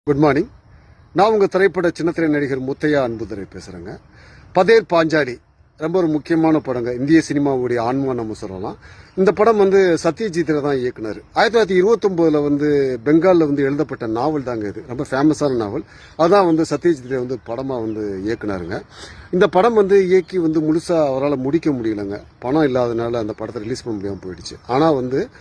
Good morning. நான் உங்கள் திரைப்பட சின்னத்திரை நடிகர் முத்தையா அன்புதுரை பேசுகிறேங்க. பதேர் பாஞ்சாலி ரொம்ப ஒரு முக்கியமான படங்க. இந்திய சினிமாவுடைய ஆன்மா நம்ம சொல்லலாம். இந்த படம் சத்யஜித் தான் இயக்குனர். 1929 பெங்காலில் எழுதப்பட்ட நாவல் தாங்க இது. ரொம்ப ஃபேமஸான நாவல். அதான் சத்யஜித் படமாக இயக்குனாருங்க. இந்த படம் இயக்கி முழுசாக அவரால் முடிக்க முடியலைங்க. பணம் இல்லாதனால அந்த படத்தை ரிலீஸ் பண்ண முடியாமல் போயிடுச்சு. ஆனால்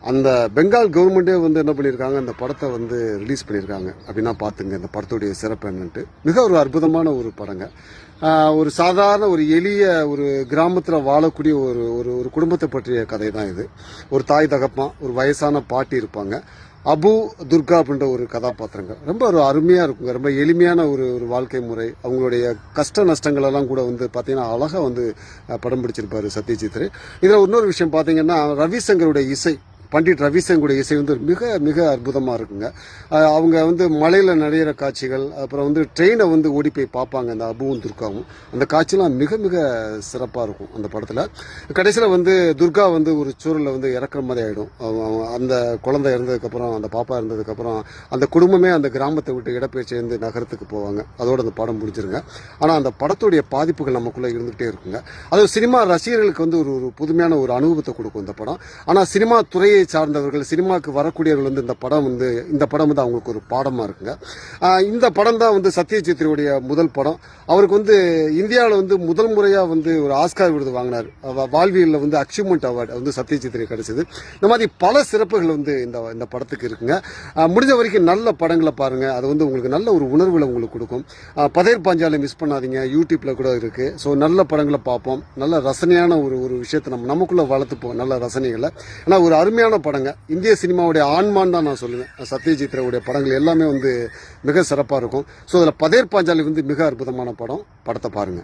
அந்த பெங்கால் கவர்மெண்டே என்ன பண்ணியிருக்காங்க, அந்த படத்தை ரிலீஸ் பண்ணியிருக்காங்க. அப்படின்னா பார்த்துங்க இந்த படத்துடைய சிறப்பு என்னன்ட்டு. மிக ஒரு அற்புதமான ஒரு படங்க. ஒரு சாதாரண ஒரு எளிய ஒரு கிராமத்தில் வாழக்கூடிய ஒரு ஒரு ஒரு குடும்பத்தை பற்றிய கதை தான் இது. ஒரு தாய் தகப்பன், ஒரு வயசான பாட்டி இருப்பாங்க. அபு துர்கா அப்படின்ற ஒரு கதாபாத்திரங்க ரொம்ப ஒரு அருமையாக இருக்குங்க. ரொம்ப எளிமையான ஒரு ஒரு வாழ்க்கை முறை. அவங்களுடைய கஷ்ட நஷ்டங்கள் எல்லாம் கூட பார்த்தீங்கன்னா அழகாக படம் பிடிச்சிருப்பாரு சத்யஜித். இதில் இன்னொரு விஷயம் பார்த்தீங்கன்னா ரவிசங்கருடைய இசை, பண்டிட் ரவிசங்கருடைய இசை மிக மிக அற்புதமாக இருக்குங்க. அவங்க மலையில் நடையிற காட்சிகள், அப்புறம் ட்ரெயினை ஓடி போய் பார்ப்பாங்க அந்த அபுவும் துர்காவும். அந்த காட்சியெலாம் மிக மிக சிறப்பாக இருக்கும் அந்த படத்தில். கடைசியில் துர்கா ஒரு சூழலில் இறக்குற மாதிரி ஆகிடும். அந்த குழந்தை இறந்ததுக்கப்புறம், அந்த பாப்பா இருந்ததுக்கப்புறம் அந்த குடும்பமே அந்த கிராமத்தை விட்டு இடப்பெயர்ச்சி நகரத்துக்கு போவாங்க. அதோட அந்த படம் முடிஞ்சிருங்க. ஆனால் அந்த படத்துடைய பாதிப்புகள் நமக்குள்ளே இருந்துகிட்டே இருக்குங்க. அது சினிமா ரசிகர்களுக்கு ஒரு ஒரு புதுமையான ஒரு அனுபவத்தை கொடுக்கும் இந்த படம். ஆனால் சினிமா துறையை சார்ந்தவர்கள், சினிமாவுக்கு வரக்கூடியவர்கள் இந்த படம் அவங்களுக்கு ஒரு பாடமா இருக்குங்க. இந்த படம் தான் சத்யஜித்துடைய முதல் படம். அவருக்கு இந்தியாவில் முதல் முறையா ஒரு ஆஸ்கார் விருது வாங்கினார். வாழ்வியலில் அச்சீவ்மெண்ட் அவார்டு சத்யஜித் கிடைச்சது. இந்த மாதிரி பல சிறப்புகள் இந்த படத்துக்கு இருக்குங்க. முடிஞ்ச வரைக்கும் நல்ல படங்களை பாருங்க. அது உங்களுக்கு நல்ல ஒரு உணர்வுகளை உங்களுக்கு கொடுக்கும். பதேர் பாஞ்சாலி மிஸ் பண்ணாதீங்க. யூடியூப்ல கூட இருக்கு. ஸோ நல்ல படங்களை பார்ப்போம். நல்ல ரசனையான ஒரு ஒரு விஷயத்தை நமக்குள்ள வளர்த்துப்போம். நல்ல ரசனைகளை. ஆனால் ஒரு அருமையான படங்க. இந்திய சினிமாவுடைய ஆன்மான்னு தான் நான் சொல்லுவேன். சத்யஜித்துடைய படங்கள் எல்லாமே மிக சிறப்பாக இருக்கும். ஸோ அதில் பதேர் பாஞ்சாலி மிக அற்புதமான படம். படத்தை பாருங்க.